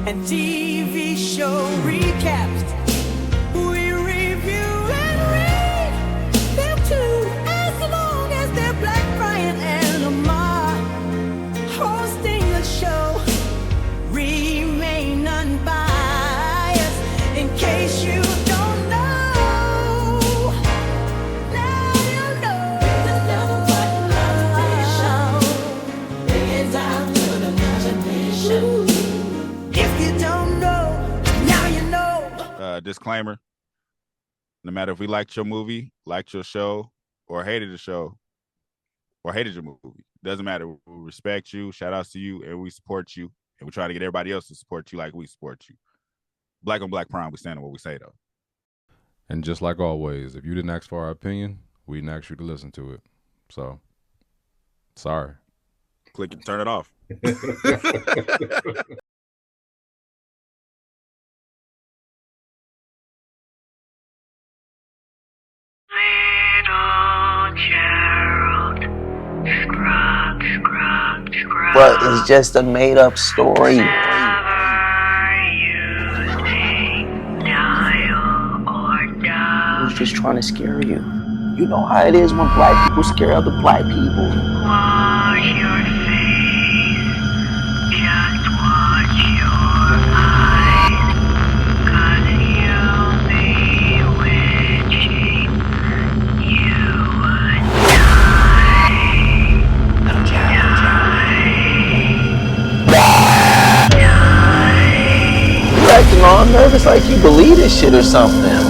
and TV show recaps. We review and read them too, as long as they're Black, Brian and Lamar hosting the show. Remain unbiased in case you don't know. Now you know. There's nothing but competition. It's out to the imagination. If you don't know, now you know. Disclaimer: no matter if we liked your movie, liked your show, or hated the show, or hated your movie, doesn't matter. We respect you, shout outs to you, and we support you. And we try to get everybody else to support you like we support you. Black on Black Prime, we stand on what we say, though. And just like always, if you didn't ask for our opinion, we didn't ask you to listen to it. So, sorry. Click and turn it off. But it's just a made-up story. Who's just trying to scare you? You know how it is when black people scare other black people. Wash your face, just watch your eyes, 'cause you'll be witching, you would die. You acting all nervous like you believe this shit or something.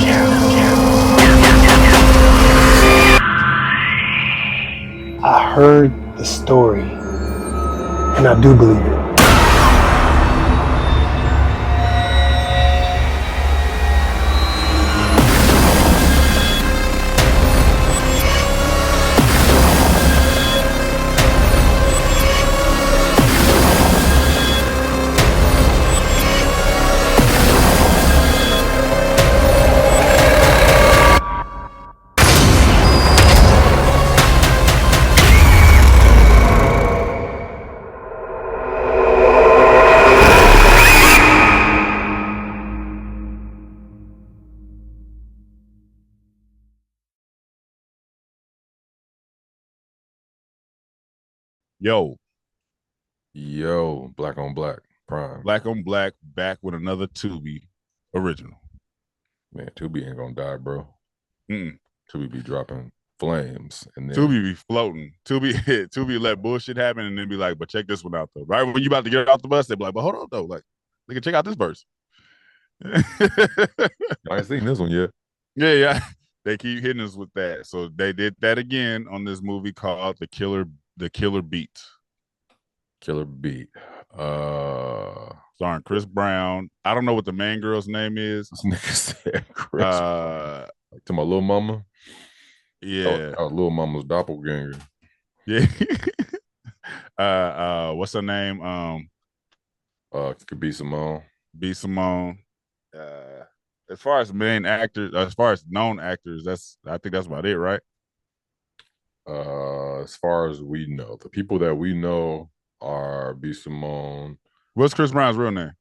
I heard the story, and I do believe it. Yo, Black on Black Prime. Black on Black, back with another Tubi original. Man, Tubi ain't gonna die, bro. Mm-mm. Tubi be dropping flames. And then Tubi be floating. Tubi let bullshit happen and then be like, but check this one out, though. Right when you about to get off the bus, they be like, but hold on, though. Like, they can check out this verse. I ain't seen this one yet. Yeah. They keep hitting us with that. So they did that again on this movie called The Killer Beat. Killer Beat. Starring Chris Brown. I don't know what the main girl's name is. This nigga said Chris. To my little mama. Yeah. Oh, little mama's doppelganger. Yeah. What's her name? Could be Simone. B. Simone. As far as main actors, as far as known actors, I think that's about it, right? As far as we know, the people that we know are B. Simone. What's Chris Brown's real name?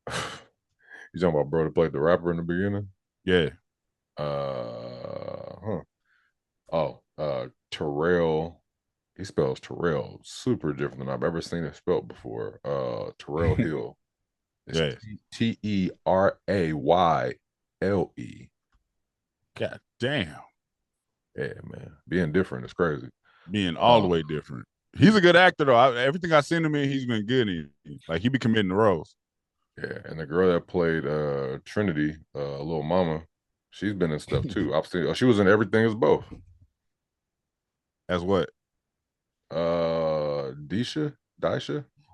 You talking about bro that played the rapper in the beginning? Yeah. Terrell. He spells Terrell super different than I've ever seen it spelled before. Terrell Hill. It's T-E-R-A-Y-L-E. God damn. Yeah, man. Being different is crazy. Being all the way different. He's a good actor, though. Everything I've seen him in, he's been good in. Like, he be committing the roles. Yeah, and the girl that played Trinity, little mama, she's been in stuff, too. I've seen she was in Everything Is Both. As what? Daisha?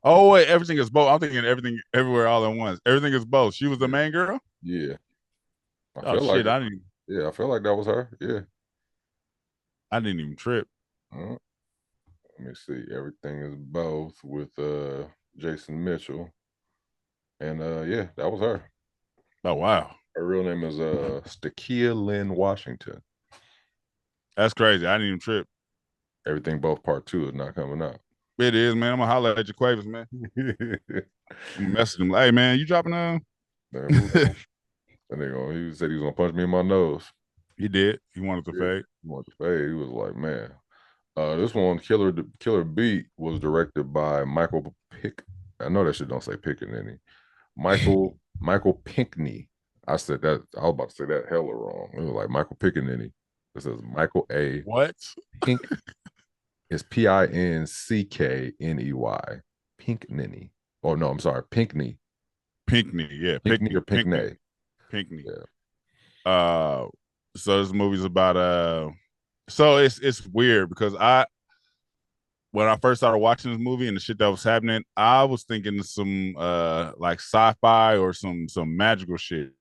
Oh, wait, Everything Is Both. I'm thinking Everything Everywhere All at Once. Everything Is Both. She was the main girl? Yeah. I feel like that was her. Yeah. I didn't even trip. Let me see. Everything Is Both with Jason Mitchell. And yeah, that was her. Oh, wow. Her real name is Stakia Lynn Washington. That's crazy. I didn't even trip. Everything Both Part 2 is not coming out. It is, man. I'm gonna holler at your Quavers, man. I'm gonna message him. Hey, man, you dropping Man, and he said he was gonna punch me in my nose. He did. He wanted to fade. He wanted to fade. He was like, man. This one, Killer Beat, was directed by Michael Pick. I know that shit don't say Pickaninny. Michael Pinkney. I said that. I was about to say that hella wrong. It was like Michael Pickaninny. It says Michael A. What? Pink. It's Pinkney. Pinkney. Oh no, I'm sorry, Pinkney. Pinkney, yeah. Pinkney or Pinkney. Pinkney. Yeah. So this movie's about so it's weird because when I first started watching this movie and the shit that was happening, I was thinking of some like sci-fi or some magical shit,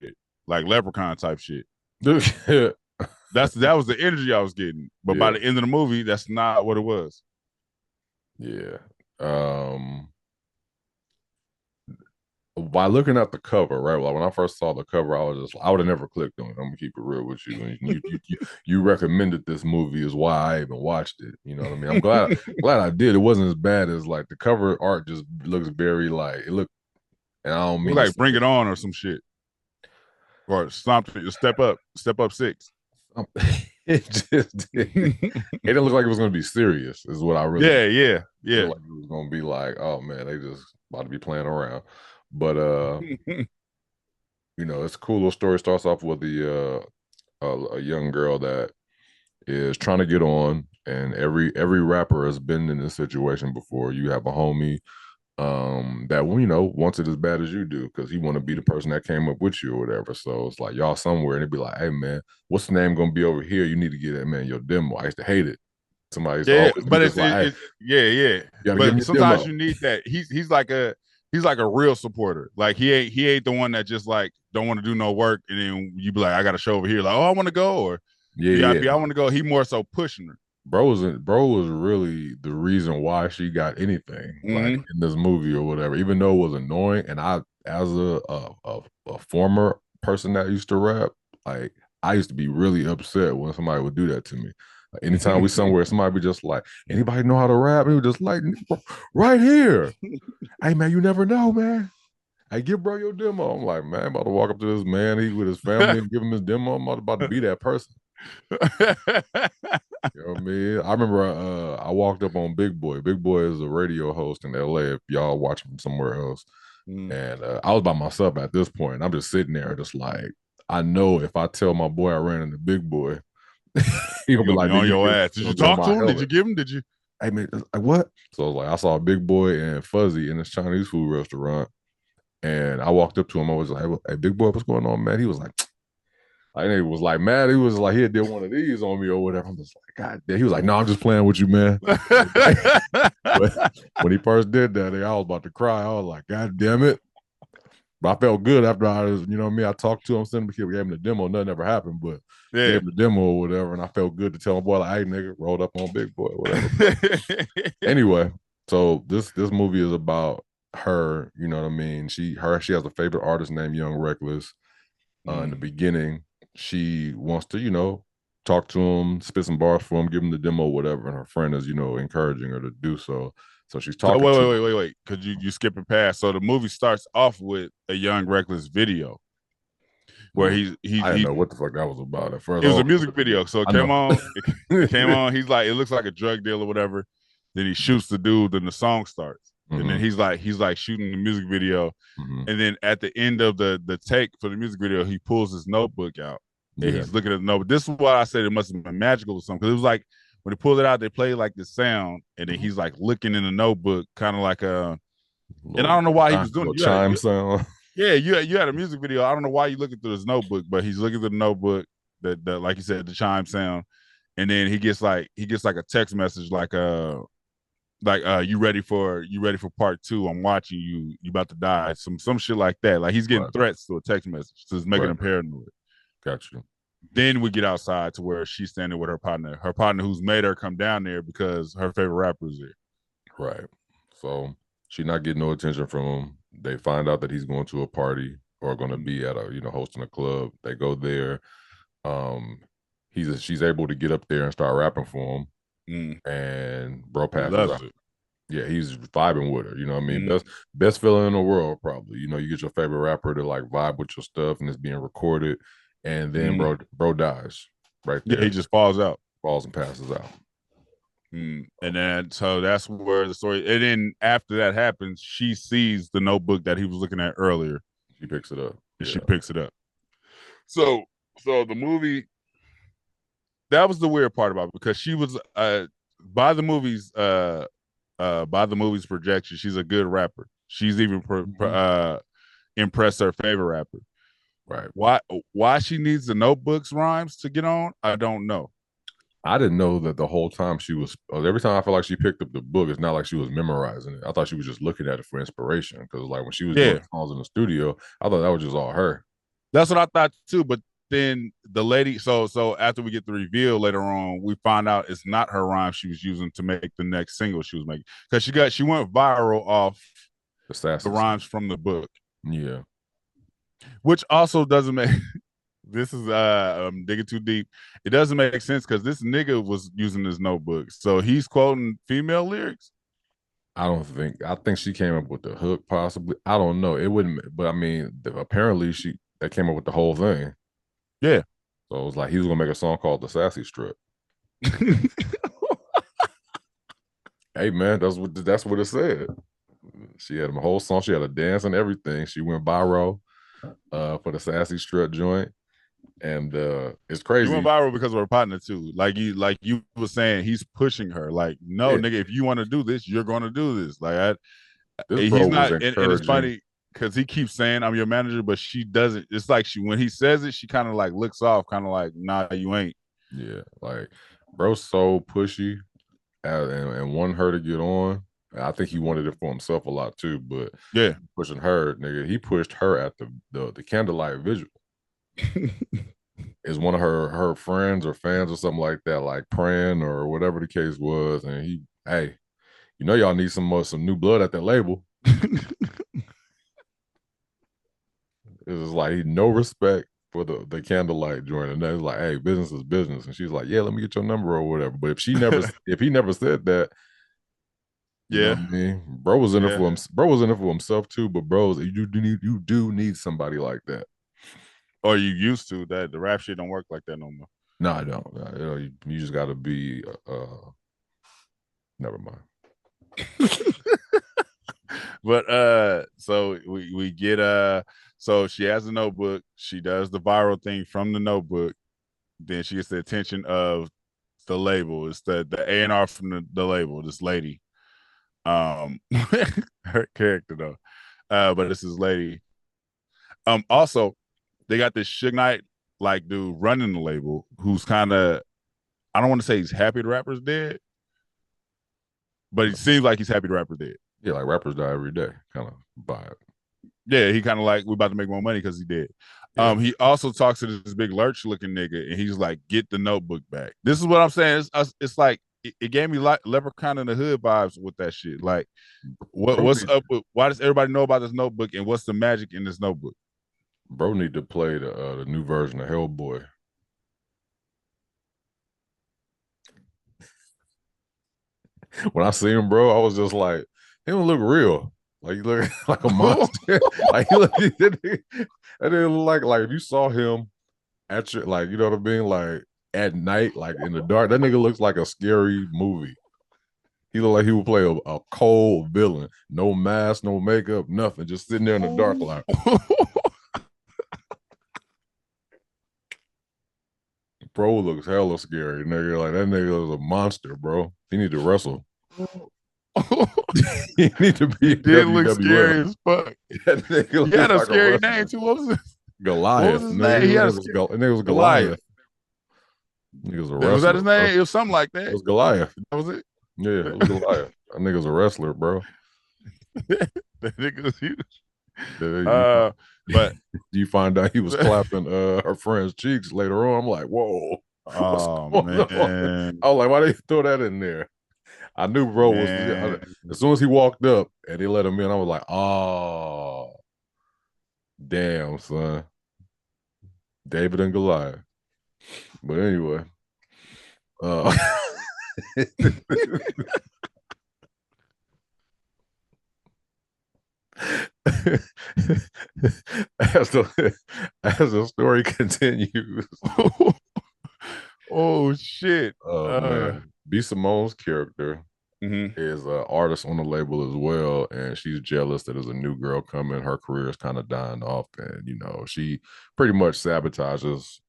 like Leprechaun type shit. That was the energy I was getting. But by the end of the movie, that's not what it was. Yeah. By looking at the cover, right? Like when I first saw the cover, I would have never clicked on it. I'm gonna keep it real with you. And you recommended this movie is why I even watched it. You know what I mean? I'm glad I did. It wasn't as bad as like the cover art just looks very like it looked, and I don't mean like Bring It On or some shit. Or Step Up 6. It didn't look like it was gonna be serious, is what I really Yeah. Like it was gonna be like, oh man, they just about to be playing around. But you know, it's a cool little story. Starts off with a young girl that is trying to get on, and every rapper has been in this situation before. You have a homie that wants it as bad as you do because he want to be the person that came up with you or whatever. So it's like y'all somewhere, and it'd be like, hey man, what's the name gonna be over here? You need to get that man your demo. I used to hate it. Somebody's but it's like, yeah. But sometimes you need that. He's like a real supporter. Like he ain't the one that just like don't want to do no work, and then you be like, I got a show over here. Like, oh, I want to go, or I want to go. He more so pushing her. Bro was really the reason why she got anything like in this movie or whatever. Even though it was annoying, and I, as a former person that used to rap, like I used to be really upset when somebody would do that to me. Like, anytime we somewhere, somebody be just like, anybody know how to rap? And he was just like, right here. Hey man, you never know, man. Hey, give bro your demo. I'm like, man, I'm about to walk up to this man, he with his family, and give him his demo. I'm about to be that person. You know what I mean? I remember I walked up on Big Boy. Big Boy is a radio host in LA if y'all watch him somewhere else. And I was by myself at this point. I'm just sitting there just like, I know if I tell my boy I ran into Big Boy, he'll be like, on your ass. Did you talk to him? Did you give him? Did you? Hey man, like what? So I was like, I saw Big Boy and Fuzzy in this Chinese food restaurant. And I walked up to him. I was like, hey, Big Boy, what's going on, man? He was like, I think he was like mad. He was like, he did one of these on me or whatever. I'm just like, God damn. He was like, no, I'm just playing with you, man. But when he first did that, I was about to cry. I was like, God damn it. But I felt good after I was, you know what I mean? I talked to him, sent him, gave him the demo. Nothing ever happened, but gave him the demo or whatever. And I felt good to tell my boy, like, hey, nigga, rolled up on Big Boy, whatever. Anyway, so this movie is about her, you know what I mean? She has a favorite artist named Young Reckless. In the beginning, she wants to, talk to him, spit some bars for him, give him the demo, whatever. And her friend is, encouraging her to do so. So she's talking. Wait. Because you skipping past. So the movie starts off with a Young Reckless video where he I didn't know what the fuck that was about at first. It was a music video. So it came on. He's like, it looks like a drug deal or whatever. Then he shoots the dude. Then the song starts. And then he's like shooting the music video. And then at the end of the take for the music video, he pulls his notebook out. And he's looking at the notebook. This is why I said it must have been magical or something. Because it was like when they pulled it out, they played like this sound, and then he's like looking in the notebook, kind of like and I don't know why he was doing chime sound. Yeah, you had a music video. I don't know why you're looking through his notebook, but he's looking through the notebook, the like you said, the chime sound, and then he gets like a text message like you ready for part 2? I'm watching you. You about to die. Some shit like that. Like he's getting threats to a text message, so it's making him paranoid. Gotcha. Then we get outside to where she's standing with her partner who's made her come down there because her favorite rapper is there. Right. So she's not getting no attention from him. They find out that he's going to a party or going to be at a, hosting a club. They go there. She's able to get up there and start rapping for him. And bro passes out. Yeah, he's vibing with her. You know what I mean? Mhm. Best feeling in the world, probably. You know, you get your favorite rapper to like vibe with your stuff and it's being recorded, and then bro dies right Yeah, there, he just falls out. falls and passes out. And then so that's where the story. And then after that happens, she sees the notebook that he was looking at earlier, She picks it up. and Yeah. she picks it up. So the movie, that was the weird part about it, because she was by the movie's projection, she's a good rapper. She's even impressed her favorite rapper. Right. Why she needs the notebooks rhymes to get on, I don't know. I didn't know that the whole time she was. Every time I felt like she picked up the book, it's not like she was memorizing it. I thought she was just looking at it for inspiration. Because like when she was doing songs in the studio, I thought that was just all her. That's what I thought too. But then the lady, so after we get the reveal later on, we find out it's not her rhyme she was using to make the next single she was making, because she went viral off the rhymes from the book. Yeah, which also doesn't make. This is I'm digging too deep. It doesn't make sense because this nigga was using his notebook, so he's quoting female lyrics. I think she came up with the hook, possibly. I don't know. It wouldn't, but I mean, apparently they came up with the whole thing. Yeah. So it was like he was gonna make a song called "The Sassy Strip." Hey man, that's what it said. She had a whole song. She had a dance and everything. She went viral for the Sassy Strip joint. And it's crazy. She went viral because of her partner too. Like you were saying, he's pushing her. Like, no, nigga, if you want to do this, you're going to do this. Like, he's not. And it's funny because he keeps saying, "I'm your manager," but she doesn't. It's like when he says it, she kind of like looks off, kind of like, "Nah, you ain't." Yeah, like bro's so pushy, and wanted her to get on. I think he wanted it for himself a lot too, but yeah, pushing her, nigga, he pushed her at the candlelight visual. Is one of her friends or fans or something like that, like praying or whatever the case was, and hey, you know y'all need some new blood at that label. It was like no respect for the candlelight joint, and then it's like, hey, business is business, and she's like, yeah, let me get your number or whatever. But if he never said that, you know what I mean? Bro was in it for him. Bro was in it for himself too. But you do need somebody like that. Or you used to that. The rap shit don't work like that no more. No, I don't. You just got to be. Never mind. But so we get so she has a notebook. She does the viral thing from the notebook. Then she gets the attention of the label. It's the A&R from the label. This lady, her character though, but it's this lady. Also, they got this Suge Knight like dude running the label, who's kind of, I don't want to say he's happy the rapper's dead, but it seems like he's happy the rapper's dead. Yeah, like rappers die every day, kind of vibe. Yeah, he kind of like, we're about to make more money because he did. Yeah. He also talks to this big lurch looking nigga, and he's like, get the notebook back. This is what I'm saying. It's like it gave me like Leprechaun in the Hood vibes with that shit. Like, what's up with, why does everybody know about this notebook, and what's the magic in this notebook? Bro need to play the new version of Hellboy. When I see him, bro, I was just like, he don't look real. Like he look like a monster. Like that didn't look like if you saw him at your, like, you know what I mean, like at night, like in the dark, that nigga looks like a scary movie. He looked like he would play a cold villain, no mask, no makeup, nothing, just sitting there in the dark, like. Bro looks hella scary, nigga. Like that nigga is a monster, bro. He need to wrestle. He need to be. Did look scary as fuck. That nigga he had a like scary name too. What was this? Goliath. What was his name? He had nigga was Goliath. Nigga's a wrestler. Was that his name? Bro. It was something like that. It was Goliath. That was it. Yeah, it was Goliath. That nigga's a wrestler, bro. That nigga's huge. But you find out he was clapping her friend's cheeks later on. I'm like, whoa. Oh man. I was like, why did you throw that in there? I knew bro was, as soon as he walked up and they let him in, I was like, oh damn, son. David and Goliath. But anyway. as the story continues. Oh shit. Man, B. Simone's character is an artist on the label as well, and she's jealous that there's a new girl coming. Her career is kind of dying off, and she pretty much sabotages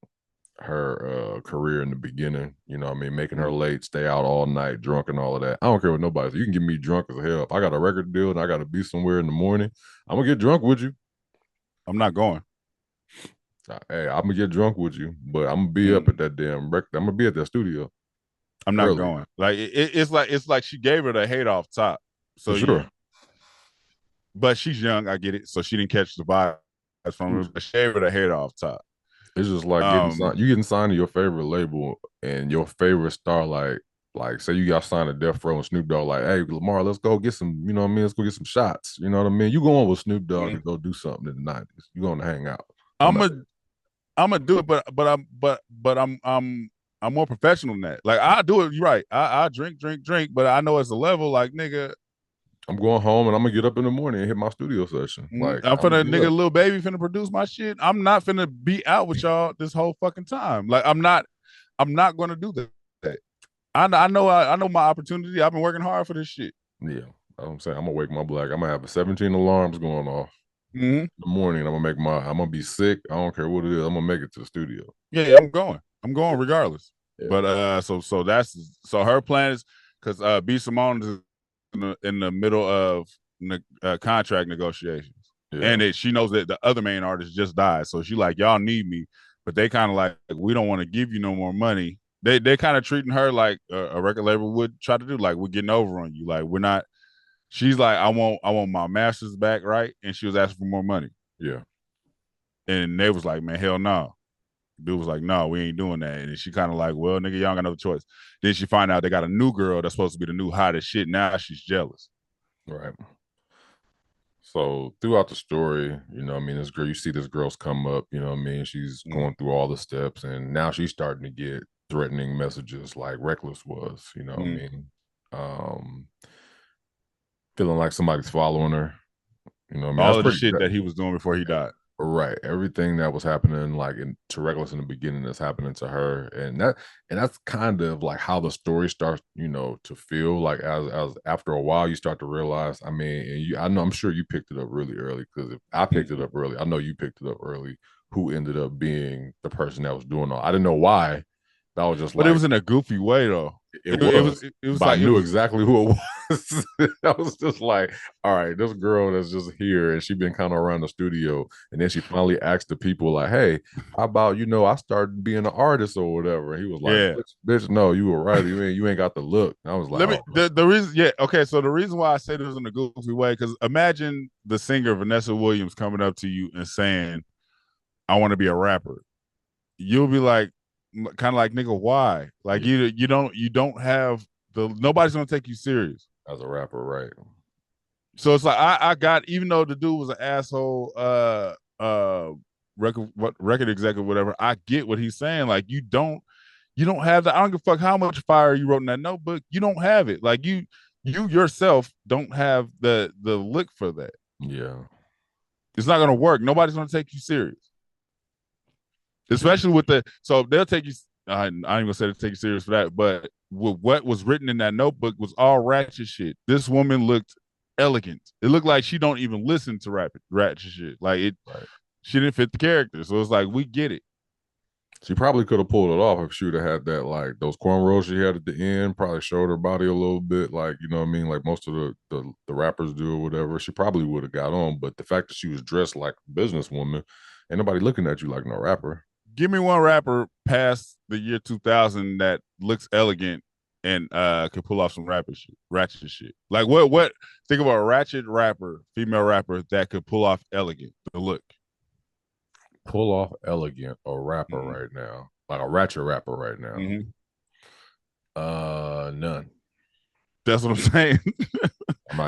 her career in the beginning. Making her late, stay out all night, drunk, and all of that. I don't care what nobody says. You can get me drunk as hell. If I got a record deal and I got to be somewhere in the morning, I'm gonna get drunk with you. I'm not going. Hey, I'm gonna get drunk with you, but I'm gonna be up at that damn record. I'm gonna be at that studio. I'm not going. Like it's like she gave her the hate off top. So for sure. But she's young, I get it. So she didn't catch the vibe from her. But she gave her the hate off top. It's just like getting signed to your favorite label and your favorite star, like say you got signed to Death Row and Snoop Dogg, like, hey Lamar, let's go get some, you know what I mean? Let's go get some shots. You know what I mean? You going with Snoop Dogg to go do something in the 90s. You going to hang out. I'm gonna do it, but I'm more professional than that. Like I do it, you're right. I drink, but I know it's a level, like nigga. I'm going home and I'm gonna get up in the morning and hit my studio session. Like I'm finna nigga, Lil Baby finna produce my shit. I'm not finna be out with y'all this whole fucking time. Like I'm not gonna do that. I know my opportunity. I've been working hard for this shit. Yeah, I'm saying I'm gonna wake my black. I'm gonna have 17 alarms going off in the morning. I'm gonna be sick. I don't care what it is. I'm gonna make it to the studio. Yeah, I'm going regardless. Yeah. But so her plan is because B. Simone is in the middle of contract negotiations, and she knows that the other main artist just died. So she like, y'all need me, but they kind of like, we don't want to give you no more money. They kind of treating her like a record label would try to do. Like, we're getting over on you. Like, we're not. She's like, I want my masters back, right? And she was asking for more money. Yeah, and they was like, man, hell no. Dude was like, no, we ain't doing that. And she kind of like, well, nigga, y'all got no choice. Then she find out they got a new girl that's supposed to be the new hottest shit. Now she's jealous. Right. So throughout the story, this girl, you see this girl's come up, she's going through all the steps, and now she's starting to get threatening messages like Reckless was, feeling like somebody's following her. All of the shit that he was doing before he died. Right. Everything that was happening to Reckless in the beginning is happening to her. And that's kind of like how the story starts, to feel like as after a while you start to realize, I'm sure you picked it up really early, because if I picked it up early, I know you picked it up early, who ended up being the person that was doing all. I didn't know why. But I was just it was in a goofy way though. It was I knew exactly who it was. I was just like, all right, this girl that's just here, and she been kind of around the studio, and then she finally asked the people like, hey, how about I started being an artist or whatever. And he was like, bitch, no, you were right. You ain't got the look. And I was like, the reason, okay, so the reason why I say this in a goofy way, because imagine the singer Vanessa Williams coming up to you and saying, I want to be a rapper. You'll be like, kind of like, nigga, why? Like, you don't have nobody's gonna take you serious as a rapper, right? So it's like I got, even though the dude was an asshole record executive, whatever, I get what he's saying. Like, you don't have that. I don't give a fuck how much fire you wrote in that notebook. You don't have it. Like, you yourself don't have the lick for that. Yeah, it's not gonna work. Nobody's gonna take you serious. Especially so they'll take you. I ain't gonna say to take you serious for that, but what was written in that notebook was all ratchet shit. This woman looked elegant. It looked like she don't even listen to ratchet shit. Like she didn't fit the character. So it's like, we get it. She probably could have pulled it off if she would have had that, like those cornrows she had at the end. Probably showed her body a little bit, like, you know what I mean, like most of the rappers do or whatever. She probably would have got on, but the fact that she was dressed like a businesswoman, ain't nobody looking at you like no rapper. Give me one rapper past the year 2000 that looks elegant and could pull off some ratchet shit. Like, what? Think about a ratchet rapper, female rapper that could pull off elegant, the look. Pull off elegant, a rapper right now, like a ratchet rapper right now. None. That's what I'm saying.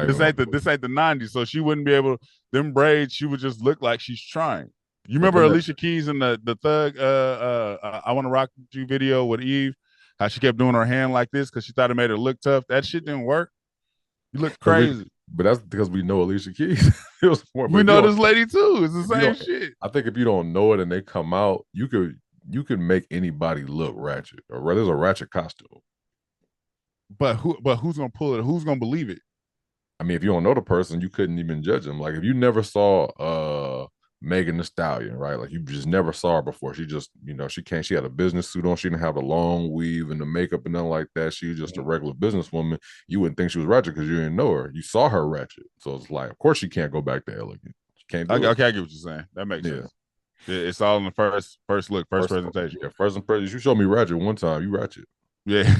This ain't the 90s, so she wouldn't be able. Them braids, she would just look like she's trying. You remember Alicia Keys in the Thug I Want to Rock You video with Eve? How she kept doing her hand like this because she thought it made her look tough. That shit didn't work. You look crazy. But that's because we know Alicia Keys. It was more. We know this lady too. It's the same shit. I think if you don't know it and they come out, you could make anybody look ratchet, or there's a ratchet costume. But who's gonna pull it? Who's gonna believe it? I mean, if you don't know the person, you couldn't even judge them. Like if you never saw Megan Thee Stallion, right? Like you just never saw her before. She just, she had a business suit on. She didn't have the long weave and the makeup and nothing like that. She was just a regular businesswoman. You wouldn't think she was ratchet because you didn't know her. You saw her ratchet. So it's like, of course she can't go back to elegant. She can't do it. Okay, I get what you're saying. That makes sense. It's all in the first look, first presentation. Yeah, first impression. You showed me ratchet one time, you ratchet. Yeah.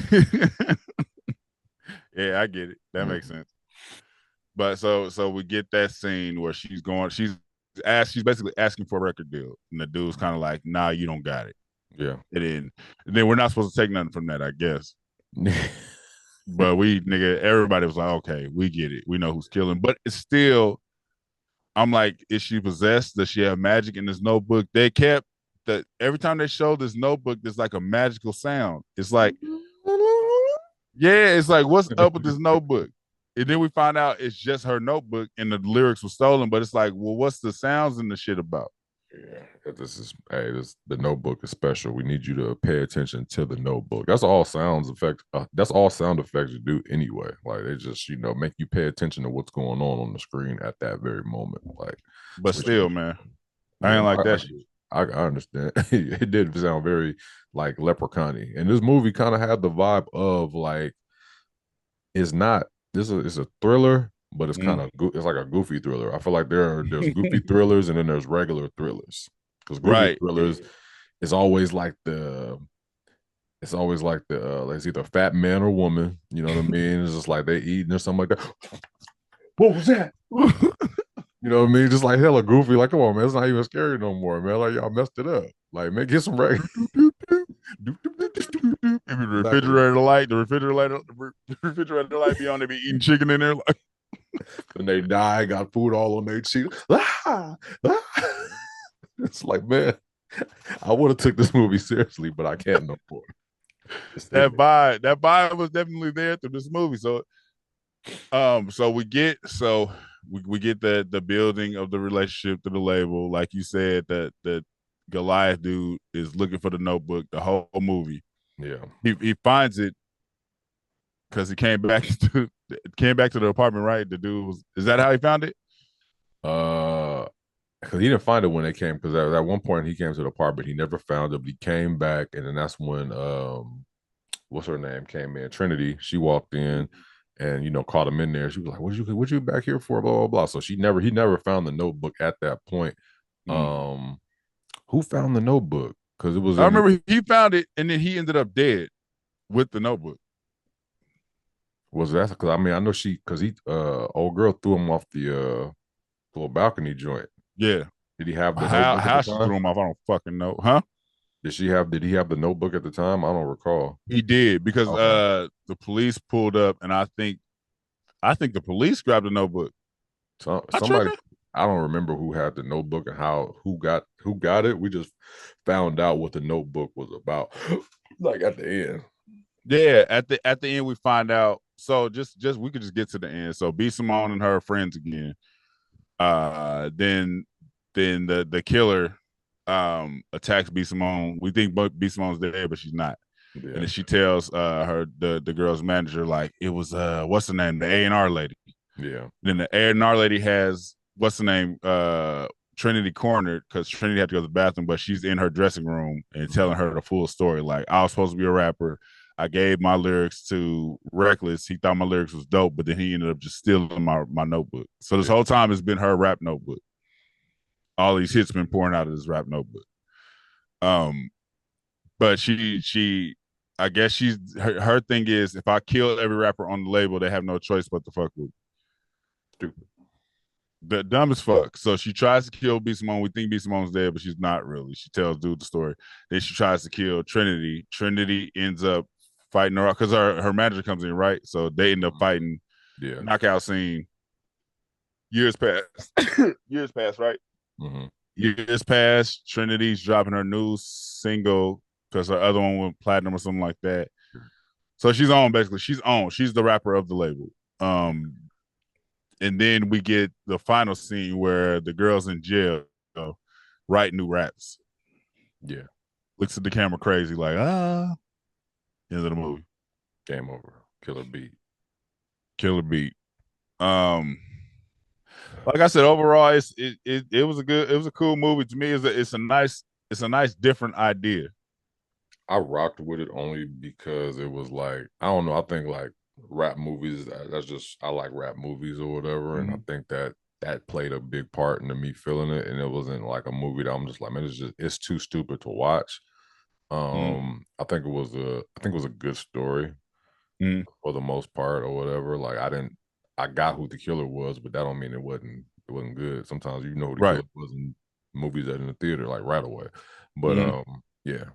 Yeah, I get it. That makes sense. But so we get that scene where she's basically asking for a record deal. And the dude's kind of like, nah, you don't got it. Yeah. And then we're not supposed to take nothing from that, I guess. But everybody was like, okay, we get it. We know who's killing. But it's still, I'm like, is she possessed? Does she have magic in this notebook? They kept that every time they show this notebook, there's like a magical sound. It's like, yeah, it's like, what's up with this notebook? And then we find out it's just her notebook and the lyrics were stolen. But it's like, well, what's the sounds and the shit about? Yeah, the notebook is special. We need you to pay attention to the notebook. That's all sound effects do anyway. Like they just, make you pay attention to what's going on the screen at that very moment. Like, but still, man, I ain't like that shit. I understand. It did sound very like Leprechaun-y. And this movie kind of had the vibe of like, it's a thriller, but it's kind of it's like a goofy thriller. I feel like there's goofy thrillers and then there's regular thrillers. Because goofy thrillers is always like it's either fat man or woman. You know what I mean? It's just like they eating or something like that. What was that? You know what I mean? Just like hella goofy. Like, come on, man, it's not even scary no more, man. Like y'all messed it up. Like, man, get some regular. The refrigerator light be on. They be eating chicken in there. Like, when they die, got food all on their cheek. It's like, man, I would have took this movie seriously, but I can't no more. That vibe was definitely there through this movie. So, so we get the building of the relationship to the label. Like you said, that the Goliath dude is looking for the notebook the whole movie. Yeah, he finds it because he came back to the apartment. Right, the dude is that how he found it? Because he didn't find it when they came. Because at one point he came to the apartment, he never found it. But he came back, and then that's when what's her name came in, Trinity. She walked in and caught him in there. She was like, "What you back here for?" Blah blah blah. So he never found the notebook at that point. Who found the notebook? Because it was. I remember he found it, and then he ended up dead with the notebook. Was that because I mean I know old girl threw him off the little balcony joint. Yeah. Did he have the how she threw him off? I don't fucking know. Huh? Did he have the notebook at the time? I don't recall. He did because the police pulled up, and I think the police grabbed the notebook. Somebody, I don't remember who had the notebook and who got it. We just found out what the notebook was about, like at the end. Yeah, at the end we find out. So just we could just get to the end. So B. Simone and her friends again. Then the killer attacks B. Simone. We think B. Simone's dead, but she's not. Yeah. And then she tells the girl's manager, like, it was what's the name, the A&R lady. Yeah. Then the A&R lady has what's the name, Trinity cornered because Trinity had to go to the bathroom, but she's in her dressing room and telling her the full story. Like, I was supposed to be a rapper. I gave my lyrics to Reckless. He thought my lyrics was dope, but then he ended up just stealing my notebook. So this whole time it's been her rap notebook. All these hits been pouring out of this rap notebook. But she I guess her thing is, if I kill every rapper on the label, they have no choice but to fuck with me. Stupid. The dumb as fuck. So she tries to kill B. Simone. We think B. Simone's dead, but she's not really. She tells dude the story. Then she tries to kill Trinity. Trinity ends up fighting her because her manager comes in, right? So they end up fighting. Yeah. Knockout scene. Years pass. Years pass, right? Mm-hmm. Years pass. Trinity's dropping her new single because her other one went platinum or something like that. So she's on, basically. She's on. She's the rapper of the label. And then we get the final scene where the girl's in jail, write new raps. Yeah. Looks at the camera crazy, like, end of the movie. Game over. Killer beat. Killer beat. Like I said, overall, it was a cool movie. To me, it's a nice different idea. I rocked with it only because it was like, I don't know, I think like rap movies, that's just, I like rap movies or whatever, and I think that played a big part into me feeling it, and it wasn't like a movie that I'm just like, man, it's too stupid to watch. I think it was a good story for the most part or whatever. Like I got who the killer was, but that don't mean it wasn't good. Sometimes you know who the killer was in movies that in the theater like right away. But yeah.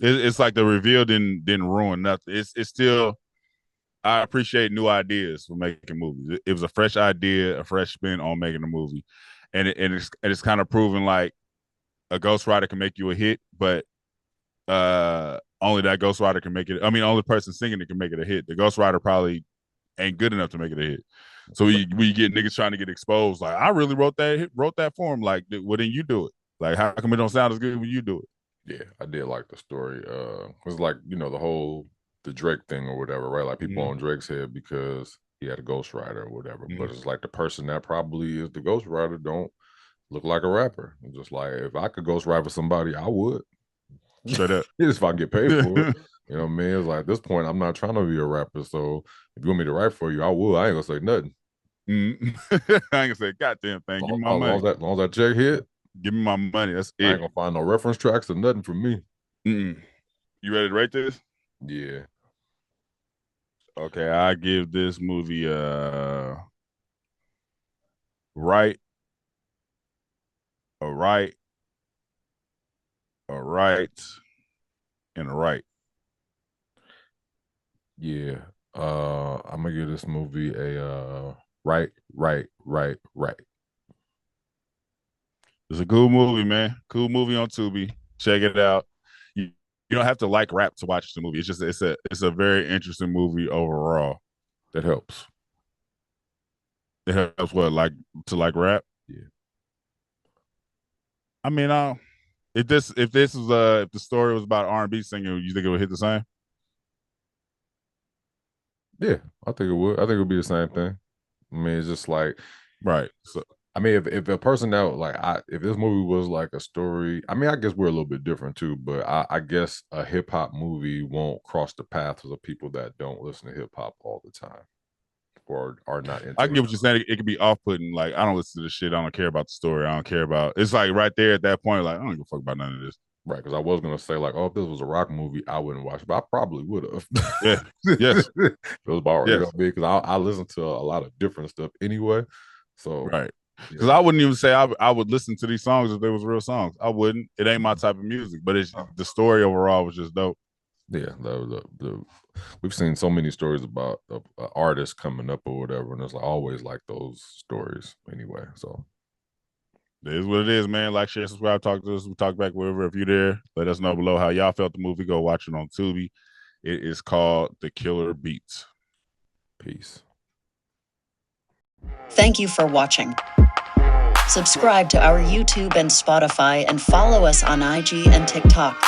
It's like the reveal didn't ruin nothing. It's still, I appreciate new ideas for making movies. It was a fresh idea, a fresh spin on making a movie, and it's kind of proven like a ghostwriter can make you a hit, but only that ghostwriter can make it. I mean, only person singing it can make it a hit. The ghostwriter probably ain't good enough to make it a hit. So we get niggas trying to get exposed. Like, I really wrote that for him. Like, well, then you do it. Like, how come it don't sound as good when you do it? Yeah, I did like the story. It was like, you know, the Drake thing or whatever, right? Like people on Drake's head because he had a ghostwriter or whatever. But it's like the person that probably is the ghostwriter don't look like a rapper. It's just like, if I could ghostwrite for somebody, I would. Straight up. If I get paid for it. You know what I mean? It's like, at this point, I'm not trying to be a rapper. So if you want me to write for you, I will. I ain't gonna say nothing. I ain't gonna say goddamn thing. Give me my money. As long as that check hit, give me my money. That's it. I ain't gonna find no reference tracks or nothing from me. You ready to rate this? Yeah. Okay, I give this movie right, and a right. Yeah. I'm gonna give this movie a right. It's a cool movie, man. Cool movie on Tubi. Check it out. You don't have to like rap to watch the movie. It's just it's a very interesting movie overall. That helps. It helps what, like, to like rap? Yeah. I mean, if the story was about R&B singing, you think it would hit the same? Yeah, I think it would. I think it would be the same thing. I mean, it's just like, right. So I mean, if a person that like if this movie was like a story, I mean, I guess we're a little bit different too, but I guess a hip hop movie won't cross the paths of people that don't listen to hip hop all the time or are not into I get what you're saying. It could be off-putting. Like, I don't listen to this shit. I don't care about the story. I don't care about. It's like right there at that point. Like, I don't give a fuck about none of this. Right, because I was gonna say like, oh, if this was a rock movie, I wouldn't watch it, but I probably would have. Yeah, yes. It was about because I listen to a lot of different stuff anyway. So right, because I wouldn't even say I would listen to these songs if they was real songs. I wouldn't. It ain't my type of music, but it's the story overall was just dope. Yeah, we've seen so many stories about artists coming up or whatever, and it's like always like those stories anyway. So. It is what it is, man. Like, share, subscribe, talk to us. We talk back wherever. If you're there, let us know below how y'all felt the movie. Go watch it on Tubi. It is called The Killer Beats. Peace. Thank you for watching. Subscribe to our YouTube and Spotify and follow us on IG and TikTok.